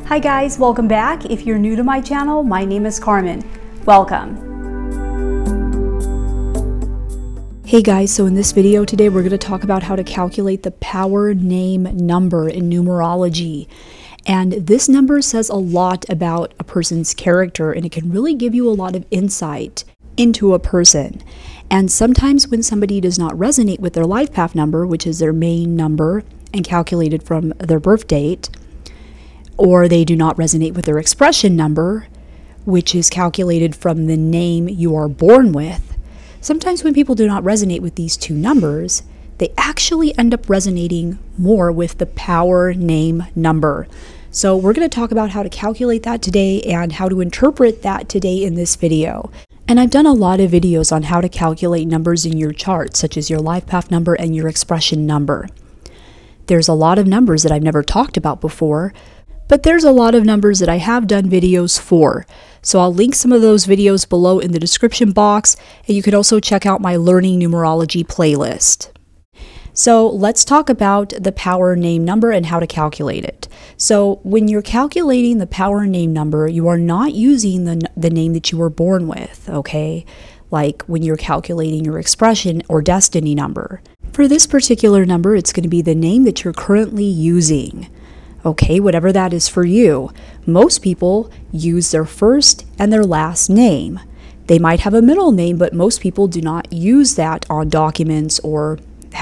Hi guys, welcome back. If you're new to my channel, my name is Carmen. Welcome. Hey guys, so in this video today we're going to talk about how to calculate the power name number in numerology. And this number says a lot about a person's character, and it can really give you a lot of insight into a person. And sometimes when somebody does not resonate with their life path number, which is their main number and calculated from their birth date, or they do not resonate with their expression number, which is calculated from the name you are born with, sometimes when people do not resonate with these two numbers, they actually end up resonating more with the power name number. So we're going to talk about how to calculate that today and how to interpret that today in this video. And I've done a lot of videos on how to calculate numbers in your chart, such as your life path number and your expression number. There's a lot of numbers that I've never talked about before, but there's a lot of numbers that I have done videos for. So I'll link some of those videos below in the description box, and you can also check out my Learning Numerology playlist. So let's talk about the power name number and how to calculate it. So when you're calculating the power name number, you are not using the name that you were born with, okay? Like when you're calculating your expression or destiny number. For this particular number, it's going to be the name that you're currently using. Okay, whatever that is for you. Most people use their first and their last name. They might have a middle name, but most people do not use that on documents or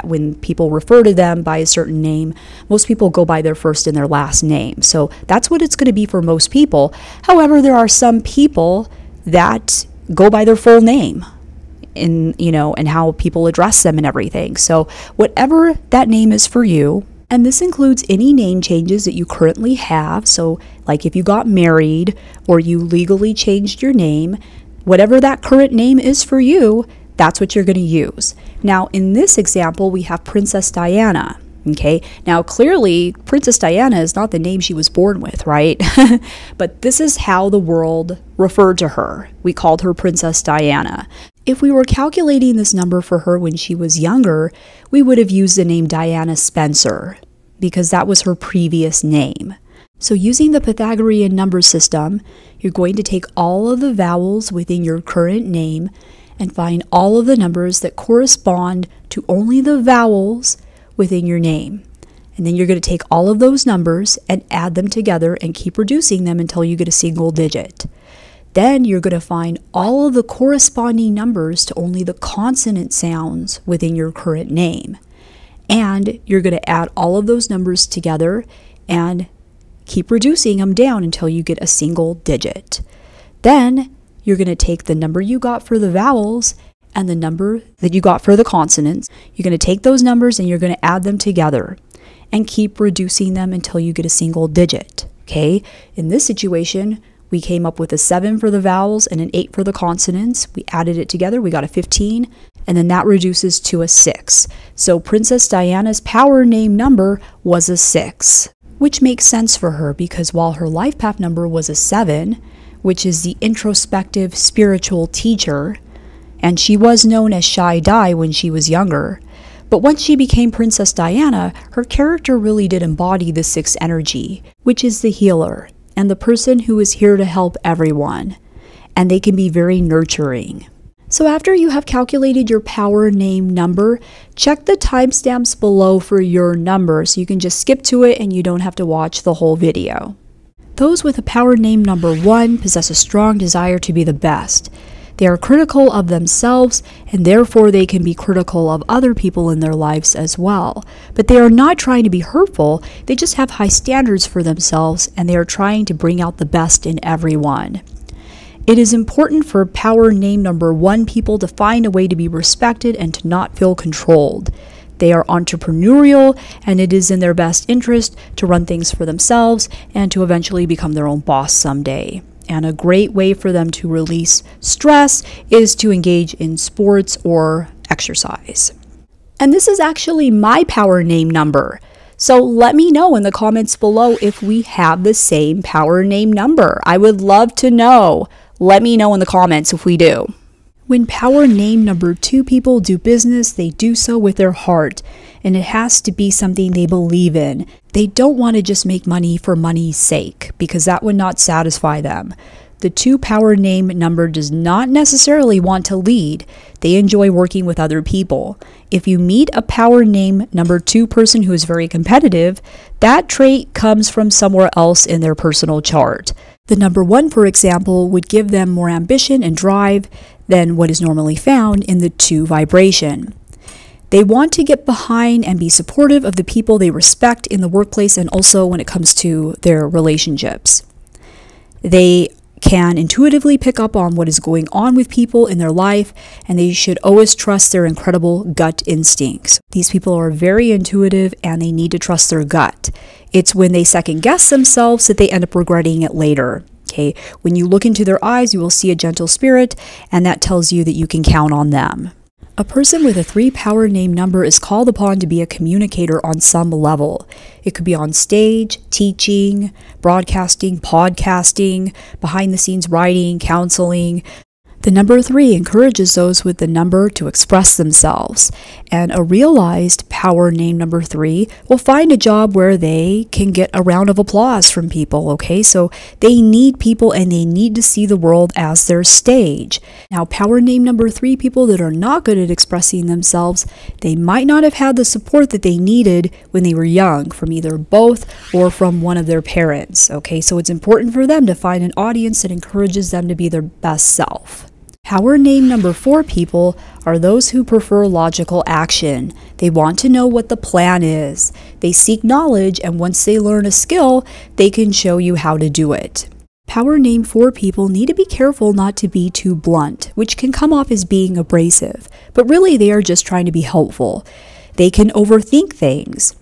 when people refer to them by a certain name. Most people go by their first and their last name. So that's what it's going to be for most people. However, there are some people that go by their full name and how people address them and everything. So whatever that name is for you, and this includes any name changes that you currently have. So like if you got married or you legally changed your name, whatever that current name is for you, that's what you're going to use. Now, in this example, we have Princess Diana. Okay, now clearly Princess Diana is not the name she was born with, right? But this is how the world referred to her. We called her Princess Diana. If we were calculating this number for her when she was younger, we would have used the name Diana Spencer because that was her previous name. So using the Pythagorean number system, you're going to take all of the vowels within your current name and find all of the numbers that correspond to only the vowels within your name. And then you're going to take all of those numbers and add them together and keep reducing them until you get a single digit. Then you're going to find all of the corresponding numbers to only the consonant sounds within your current name. And you're going to add all of those numbers together and keep reducing them down until you get a single digit. Then you're going to take the number you got for the vowels and the number that you got for the consonants. You're going to take those numbers and you're going to add them together and keep reducing them until you get a single digit. Okay? In this situation, we came up with a 7 for the vowels and an 8 for the consonants. We added it together, we got a 15, and then that reduces to a 6. So Princess Diana's power name number was a 6, which makes sense for her because while her life path number was a 7, which is the introspective spiritual teacher, and she was known as Shy Dai when she was younger, but once she became Princess Diana, her character really did embody the 6 energy, which is the healer and the person who is here to help everyone, and they can be very nurturing. So after you have calculated your power name number, check the timestamps below for your number so you can just skip to it and you don't have to watch the whole video. Those with a power name number 1 possess a strong desire to be the best. They are critical of themselves and therefore they can be critical of other people in their lives as well. But they are not trying to be hurtful, they just have high standards for themselves and they are trying to bring out the best in everyone. It is important for power name number 1 people to find a way to be respected and to not feel controlled. They are entrepreneurial, and it is in their best interest to run things for themselves and to eventually become their own boss someday. And a great way for them to release stress is to engage in sports or exercise. And this is actually my power name number. So let me know in the comments below if we have the same power name number. I would love to know. Let me know in the comments if we do. When power name number 2 people do business, they do so with their heart, and it has to be something they believe in. They don't want to just make money for money's sake, because that would not satisfy them. The 2 power name number does not necessarily want to lead. They enjoy working with other people. If you meet a power name number 2 person who is very competitive, that trait comes from somewhere else in their personal chart. The number 1, for example, would give them more ambition and drive than what is normally found in the 2 vibration. They want to get behind and be supportive of the people they respect in the workplace and also when it comes to their relationships. They can intuitively pick up on what is going on with people in their life, and they should always trust their incredible gut instincts. These people are very intuitive and they need to trust their gut. It's when they second guess themselves that they end up regretting it later. Okay, when you look into their eyes, you will see a gentle spirit, and that tells you that you can count on them. A person with a 3 power name number is called upon to be a communicator on some level. It could be on stage, teaching, broadcasting, podcasting, behind the scenes writing, counseling. The number 3 encourages those with the number to express themselves, and a realized power name number 3 will find a job where they can get a round of applause from people, okay? So they need people and they need to see the world as their stage. Now, power name number 3 people that are not good at expressing themselves, they might not have had the support that they needed when they were young from either both or from one of their parents, okay? So it's important for them to find an audience that encourages them to be their best self. Power name number 4 people are those who prefer logical action. They want to know what the plan is. They seek knowledge, and once they learn a skill, they can show you how to do it. Power name 4 people need to be careful not to be too blunt, which can come off as being abrasive, but really they are just trying to be helpful. They can overthink things.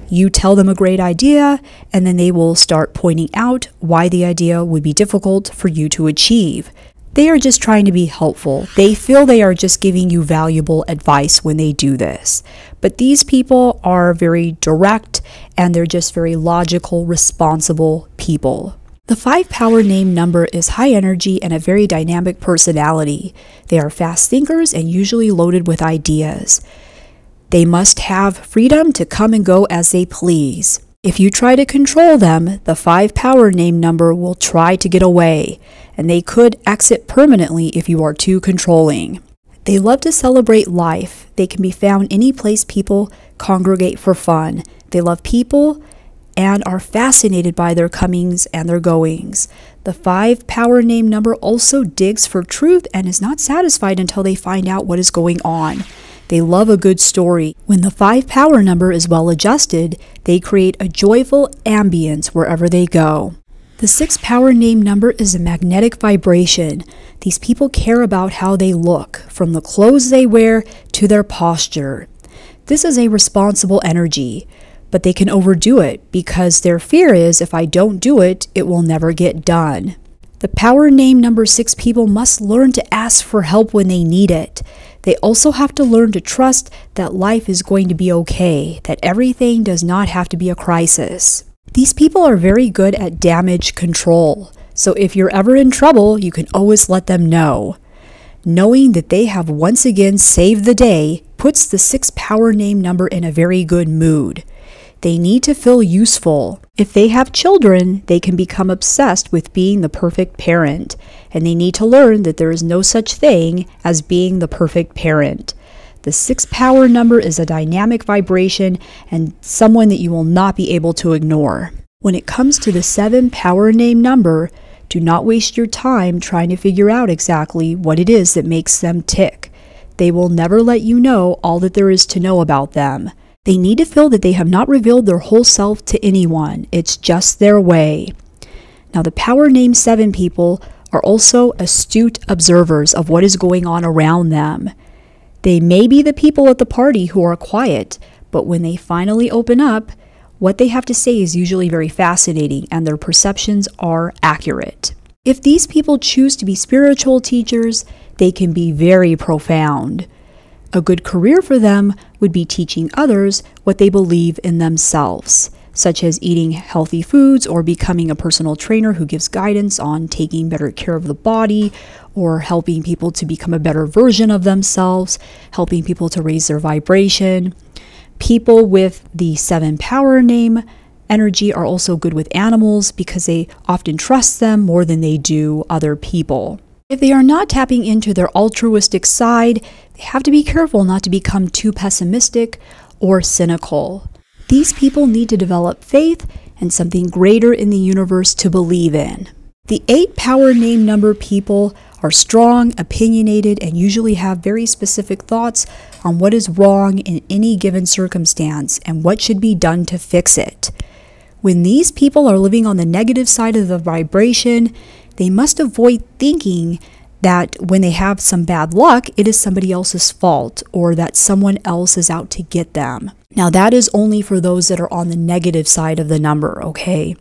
You tell them a great idea, and then they will start pointing out why the idea would be difficult for you to achieve. They are just trying to be helpful. They feel they are just giving you valuable advice when they do this. But these people are very direct, and they're just very logical, responsible people. The 5 power name number is high energy and a very dynamic personality. They are fast thinkers and usually loaded with ideas. They must have freedom to come and go as they please. If you try to control them, the 5 power name number will try to get away, and they could exit permanently if you are too controlling. They love to celebrate life. They can be found any place people congregate for fun. They love people and are fascinated by their comings and their goings. The 5 power name number also digs for truth and is not satisfied until they find out what is going on. They love a good story. When the 5 power number is well adjusted, they create a joyful ambience wherever they go. The 6 power name number is a magnetic vibration. These people care about how they look, from the clothes they wear to their posture. This is a responsible energy, but they can overdo it because their fear is if I don't do it, it will never get done. The power name number 6 people must learn to ask for help when they need it. They also have to learn to trust that life is going to be okay, that everything does not have to be a crisis. These people are very good at damage control, so if you're ever in trouble, you can always let them know. Knowing that they have once again saved the day puts the 6 power name number in a very good mood. They need to feel useful. If they have children, they can become obsessed with being the perfect parent, and they need to learn that there is no such thing as being the perfect parent. The 6 power number is a dynamic vibration and someone that you will not be able to ignore. When it comes to the 7 power name number, do not waste your time trying to figure out exactly what it is that makes them tick. They will never let you know all that there is to know about them. They need to feel that they have not revealed their whole self to anyone. It's just their way. Now, the power name 7 people are also astute observers of what is going on around them. They may be the people at the party who are quiet, but when they finally open up, what they have to say is usually very fascinating and their perceptions are accurate. If these people choose to be spiritual teachers, they can be very profound. A good career for them would be teaching others what they believe in themselves. such as eating healthy foods or becoming a personal trainer who gives guidance on taking better care of the body or helping people to become a better version of themselves, helping people to raise their vibration. People with the 7 power name energy are also good with animals because they often trust them more than they do other people. If they are not tapping into their altruistic side, they have to be careful not to become too pessimistic or cynical. These people need to develop faith and something greater in the universe to believe in. The 8 power name number people are strong, opinionated, and usually have very specific thoughts on what is wrong in any given circumstance and what should be done to fix it. When these people are living on the negative side of the vibration, they must avoid thinking that when they have some bad luck, it is somebody else's fault or that someone else is out to get them. Now, that is only for those that are on the negative side of the number, okay?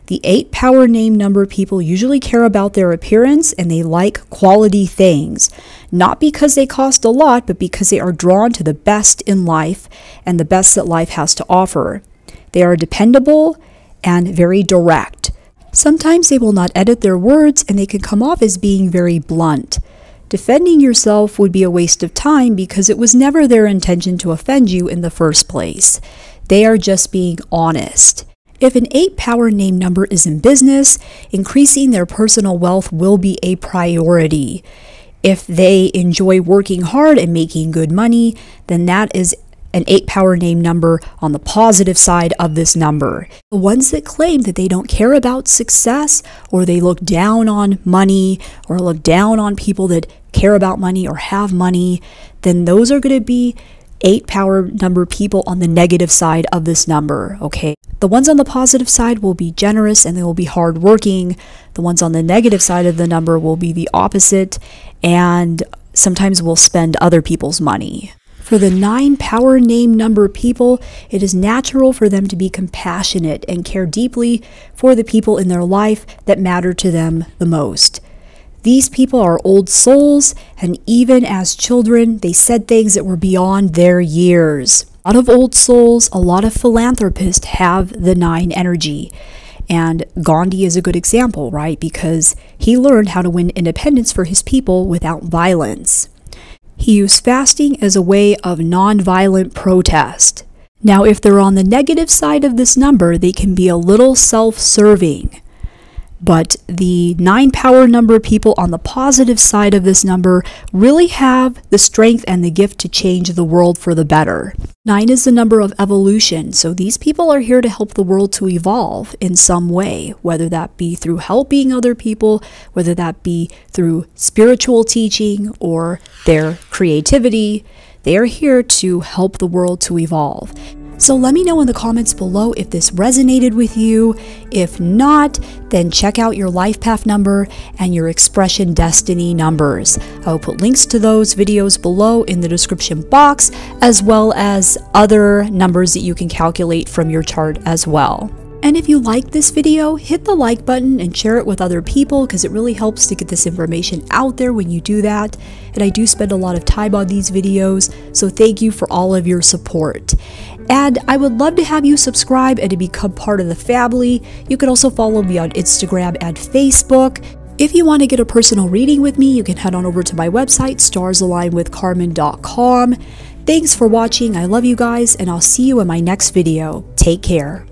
The 8 power name number people usually care about their appearance and they like quality things, not because they cost a lot, but because they are drawn to the best in life and the best that life has to offer. They are dependable and very direct. Sometimes they will not edit their words and they can come off as being very blunt. Defending yourself would be a waste of time because it was never their intention to offend you in the first place. They are just being honest. If an 8 power name number is in business, increasing their personal wealth will be a priority. If they enjoy working hard and making good money, then that is an 8 power name number on the positive side of this number. The ones that claim that they don't care about success or they look down on money or look down on people that care about money or have money, then those are going to be 8 power number people on the negative side of this number, okay? The ones on the positive side will be generous and they will be hardworking. The ones on the negative side of the number will be the opposite and sometimes will spend other people's money. For the 9 power name number people, it is natural for them to be compassionate and care deeply for the people in their life that matter to them the most. These people are old souls, and even as children, they said things that were beyond their years. A lot of old souls, a lot of philanthropists have the 9 energy. And Gandhi is a good example, right? Because he learned how to win independence for his people without violence. He used fasting as a way of non-violent protest. Now, if they're on the negative side of this number, they can be a little self-serving. But the 9 power number people on the positive side of this number really have the strength and the gift to change the world for the better. 9 is the number of evolution, so these people are here to help the world to evolve in some way, whether that be through helping other people, whether that be through spiritual teaching or their creativity. They are here to help the world to evolve. So let me know in the comments below if this resonated with you. If not, then check out your life path number and your expression destiny numbers. I will put links to those videos below in the description box, as well as other numbers that you can calculate from your chart as well. And if you like this video, hit the like button and share it with other people because it really helps to get this information out there when you do that. And I do spend a lot of time on these videos, so thank you for all of your support. And I would love to have you subscribe and to become part of the family. You can also follow me on Instagram and Facebook. If you want to get a personal reading with me, you can head on over to my website, starsalignwithcarmen.com. Thanks for watching. I love you guys, and I'll see you in my next video. Take care.